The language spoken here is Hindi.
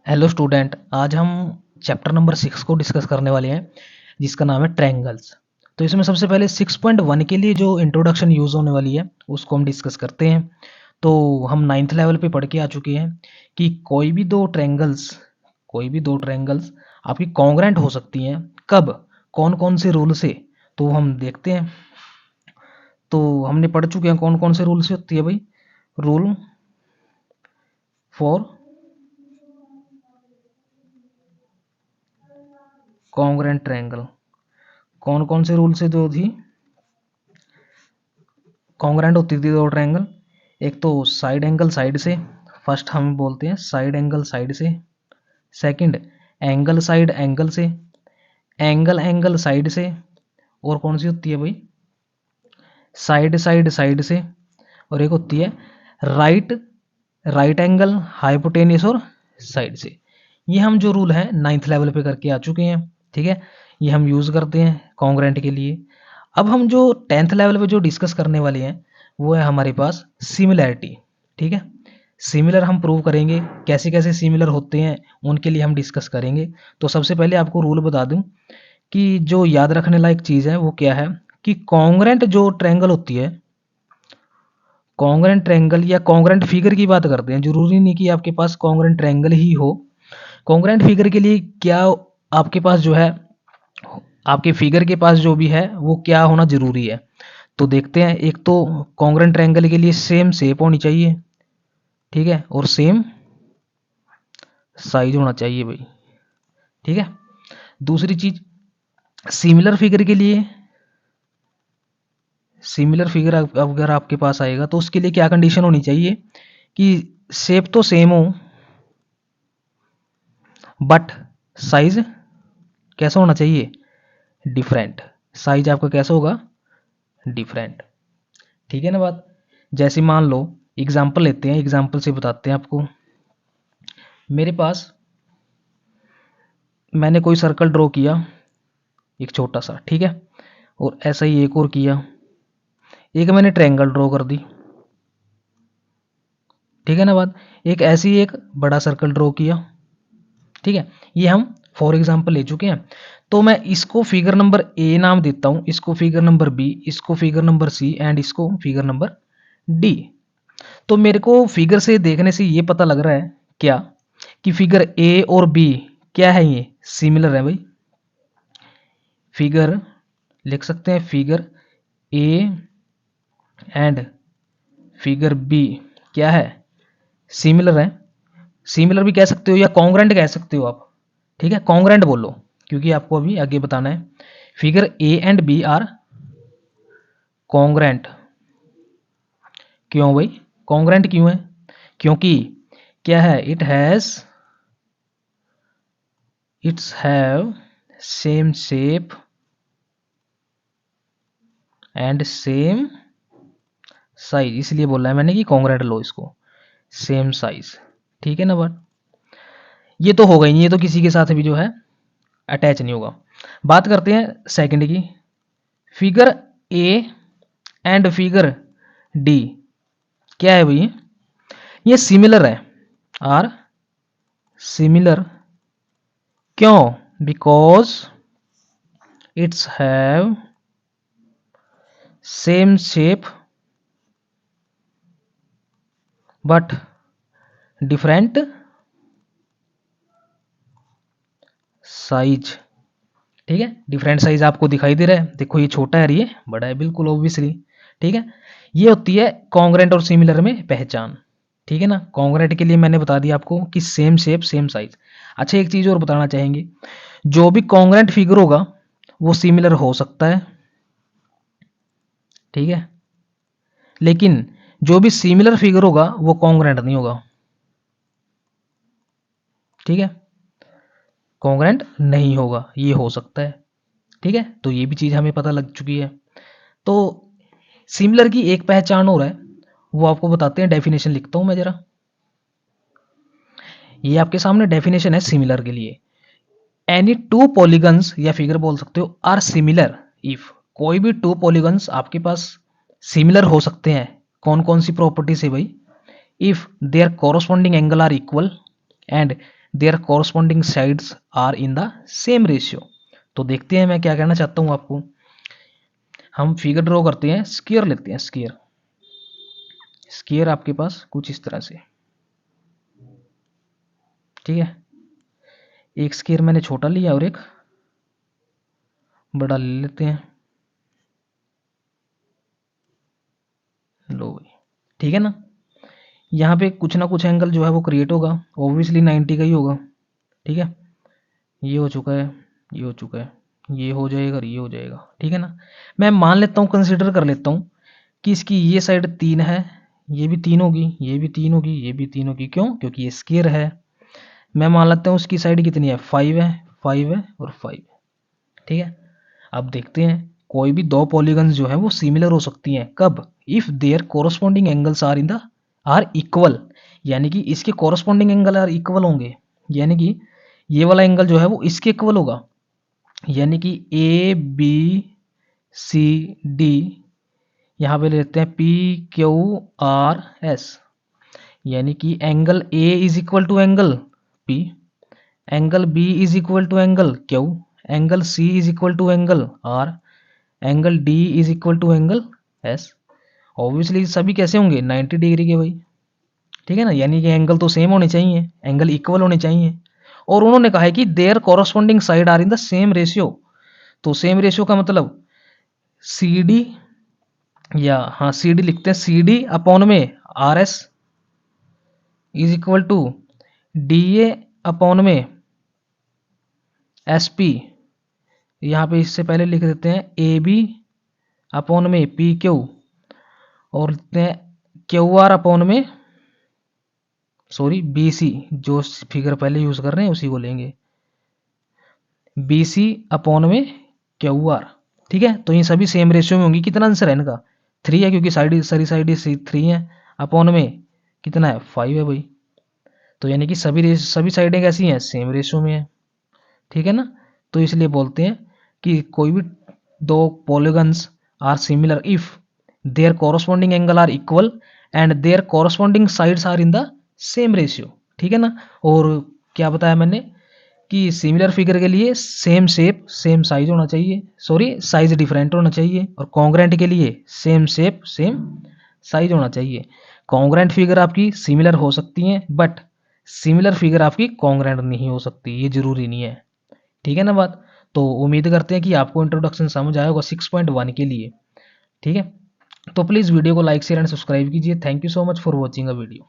हेलो स्टूडेंट, आज हम चैप्टर नंबर 6 को डिस्कस करने वाले हैं जिसका नाम है ट्रायंगल्स। तो इसमें सबसे पहले 6.1 के लिए जो इंट्रोडक्शन यूज़ होने वाली है उसको हम डिस्कस करते हैं। तो हम नाइन्थ लेवल पे पढ़ के आ चुके हैं कि कोई भी दो ट्रायंगल्स आपकी कॉन्ग्रेंट हो सकती हैं। कब, कौन कौन से रूल से, तो हम देखते हैं। तो हमने पढ़ चुके हैं कौन कौन से रूल से होती है भाई। रूल फॉर कॉन्ग्रेंट ट्रायंगल, कौन कौन से रूल से जो थी कॉन्ग्रेंट होती थी दो ट्रायंगल। एक तो साइड एंगल साइड से, फर्स्ट हम बोलते हैं साइड एंगल साइड से। सेकंड एंगल साइड एंगल से, एंगल एंगल साइड से। और कौन सी होती है भाई, साइड साइड साइड से। और एक होती है राइट राइट एंगल हाइपोटेनियस और साइड से। ये हम जो रूल है नाइन्थ लेवल पे करके आ चुके हैं, ठीक है। ये हम यूज़ करते हैं कॉन्ग्रेंट के लिए। अब हम जो 10th लेवल पे जो डिस्कस करने वाले हैं वो है हमारे पास सिमिलैरिटी, ठीक है। सिमिलर हम प्रूव करेंगे, कैसे कैसे सिमिलर होते हैं उनके लिए हम डिस्कस करेंगे। तो सबसे पहले आपको रूल बता दूं कि जो याद रखने लायक चीज़ है वो क्या है कि कॉन्ग्रेंट जो ट्रायंगल होती है, कॉन्ग्रेंट ट्रायंगल या कॉन्ग्रेंट फिगर की बात करते हैं। जरूरी नहीं कि आपके पास कॉन्ग्रेंट ट्रायंगल ही हो। कॉन्ग्रेंट फिगर के लिए क्या आपके पास जो है, आपके फिगर के पास जो भी है वो क्या होना जरूरी है। तो देखते हैं। एक तो कॉन्ग्रेंट ट्रायंगल के लिए सेम शेप होनी चाहिए, ठीक है, और सेम साइज होना चाहिए भाई, ठीक है। दूसरी चीज, सिमिलर फिगर के लिए, सिमिलर फिगर अगर आपके पास आएगा तो उसके लिए क्या कंडीशन होनी चाहिए कि शेप तो सेम हो बट साइज कैसा होना चाहिए, डिफरेंट। साइज आपका कैसा होगा, डिफरेंट, ठीक है ना बात। जैसे मान लो एग्जाम्पल लेते हैं, एग्जाम्पल से बताते हैं आपको। मेरे पास, मैंने कोई सर्कल ड्रॉ किया एक छोटा सा, ठीक है, और ऐसा ही एक और किया। एक मैंने ट्रायंगल ड्रॉ कर दी, ठीक है ना बात। एक ऐसी एक बड़ा सर्कल ड्रॉ किया, ठीक है। ये हम फॉर एग्जांपल ले चुके हैं। तो मैं इसको फिगर नंबर ए नाम देता हूं, इसको फिगर नंबर बी, इसको फिगर नंबर सी एंड इसको फिगर नंबर डी। तो मेरे को फिगर से देखने से ये पता लग रहा है क्या कि फिगर ए और बी क्या है, ये सिमिलर है भाई। फिगर लिख सकते हैं, figure A and figure B क्या है, सिमिलर है। सिमिलर भी कह सकते हो या कॉन्ग्रेंट कह सकते हो आप, ठीक है। कॉन्ग्रेंट बोलो क्योंकि आपको अभी आगे बताना है। Figure A and B are congruent. क्यों भाई कॉन्ग्रेंट क्यों है, क्योंकि क्या है, it's have same shape and same size, इसलिए बोला है मैंने कि कॉन्ग्रेंट लो इसको, सेम साइज, ठीक है ना बात। ये तो होगा ही नहीं, ये तो किसी के साथ भी जो है अटैच नहीं होगा। बात करते हैं सेकंड की। Figure A and figure D क्या है भाई, ये सिमिलर है, आर सिमिलर। क्यों, because it's have same shape but different size, ठीक है। डिफरेंट साइज आपको दिखाई दे रहा है, देखो ये छोटा है और ये बड़ा है, बिल्कुल ऑब्वियसली, ठीक है। ये होती है कॉन्ग्रेंट और सिमिलर में पहचान, ठीक है ना। कॉन्ग्रेंट के लिए मैंने बता दिया आपको कि सेम शेप सेम साइज। अच्छा, एक चीज और बताना चाहेंगे, जो भी कॉन्ग्रेंट फिगर होगा वो सिमिलर हो सकता है, ठीक है, लेकिन जो भी सिमिलर फिगर होगा वो कॉन्ग्रेंट नहीं होगा, ठीक है। कॉन्ग्रेंट नहीं होगा, ये हो सकता है, ठीक है। तो ये भी चीज हमें पता लग चुकी है। तो सिमिलर की एक पहचान हो रहा है, वो आपको बताते हैं। डेफिनेशन लिखता हूं मैं जरा, ये आपके सामने डेफिनेशन है सिमिलर के लिए। एनी टू पॉलीगन्स, या फिगर बोल सकते हो, आर सिमिलर इफ, कोई भी टू पॉलीगन्स आपके पास सिमिलर हो सकते हैं। कौन कौन सी प्रॉपर्टी से भाई, if their corresponding angle are equal and their corresponding sides are in the same ratio. तो देखते हैं मैं क्या कहना चाहता हूँ आपको। हम फिगर ड्रॉ करते हैं, स्क्वायर लेते हैं, स्क्वायर। स्क्वायर आपके पास कुछ इस तरह से, ठीक है। एक स्क्वायर मैंने छोटा लिया और एक बड़ा ले लेते हैं, लो भाई, ठीक है ना। यहाँ पे कुछ ना कुछ एंगल जो है वो क्रिएट होगा, ऑब्वियसली 90 का ही होगा, ठीक है। ये हो चुका है, ये हो चुका है, ये हो जाएगा और ये हो जाएगा, ठीक है ना। मैं मान लेता हूँ, कंसिडर कर लेता हूँ कि इसकी ये साइड 3 है, ये भी 3 होगी, ये भी 3 होगी, ये भी 3 होगी। क्यों? क्योंकि ये स्क्वायर है। मैं मान लेता हूँ उसकी साइड कितनी है, 5 है, 5 है और 5 है, ठीक है। अब देखते हैं, कोई भी दो पॉलीगन्स जो है वो सिमिलर हो सकती हैं, कब? If their corresponding angles are in the are equal, यानी कि इसके कोरस्पॉन्डिंग एंगल आर इक्वल होंगे, यानी कि ये वाला एंगल जो है वो इसके इक्वल होगा, यानी कि ए बी सी डी, यहाँ पे लेते हैं पी क्यू आर एस, यानी कि angle A is equal to angle P, angle B is equal to angle Q, angle C is equal to angle R, angle D is equal to angle S. Obviously सभी कैसे होंगे, 90 डिग्री के भाई, ठीक है ना। यानी कि एंगल तो सेम होने चाहिए, एंगल इक्वल होने चाहिए। और उन्होंने कहा है कि their corresponding side are in the same ratio. तो सेम रेशियो का मतलब सी डी, या हाँ सी डी लिखते हैं, सी डी अपॉन में R S is equal to D A upon में एस पी। यहाँ पे इससे पहले लिख देते हैं ए बी अपॉन में पी क्यू, और लिखते हैं क्यू आर अपॉन में, सॉरी बी सी, जो फिगर पहले यूज कर रहे हैं उसी को लेंगे, बी सी अपॉन में क्यू आर, ठीक है। तो ये सभी सेम रेशियो में होंगी। कितना आंसर है इनका, 3 है, क्योंकि साइड सारी साइड 3 है, अपॉन में कितना है, 5 है भाई। तो यानी कि सभी साइडें कैसी हैं, सेम रेशियो में है, ठीक है ना। तो इसलिए बोलते हैं कि कोई भी दो polygons are similar if their corresponding angle are equal and their corresponding sides are in the same ratio, ठीक है ना। और क्या बताया मैंने कि सिमिलर फिगर के लिए सेम शेप सेम साइज होना चाहिए, सॉरी साइज डिफरेंट होना चाहिए, और कॉन्ग्रेंट के लिए सेम शेप सेम साइज होना चाहिए। कॉन्ग्रेंट फिगर आपकी सिमिलर हो सकती हैं, बट सिमिलर फिगर आपकी कॉन्ग्रेंट नहीं हो सकती, ये जरूरी नहीं है, ठीक है ना बात। तो उम्मीद करते हैं कि आपको इंट्रोडक्शन समझ आया होगा 6.1 के लिए, ठीक है। तो प्लीज़ वीडियो को लाइक शेयर एंड सब्सक्राइब कीजिए। Thank you so much for watching a video.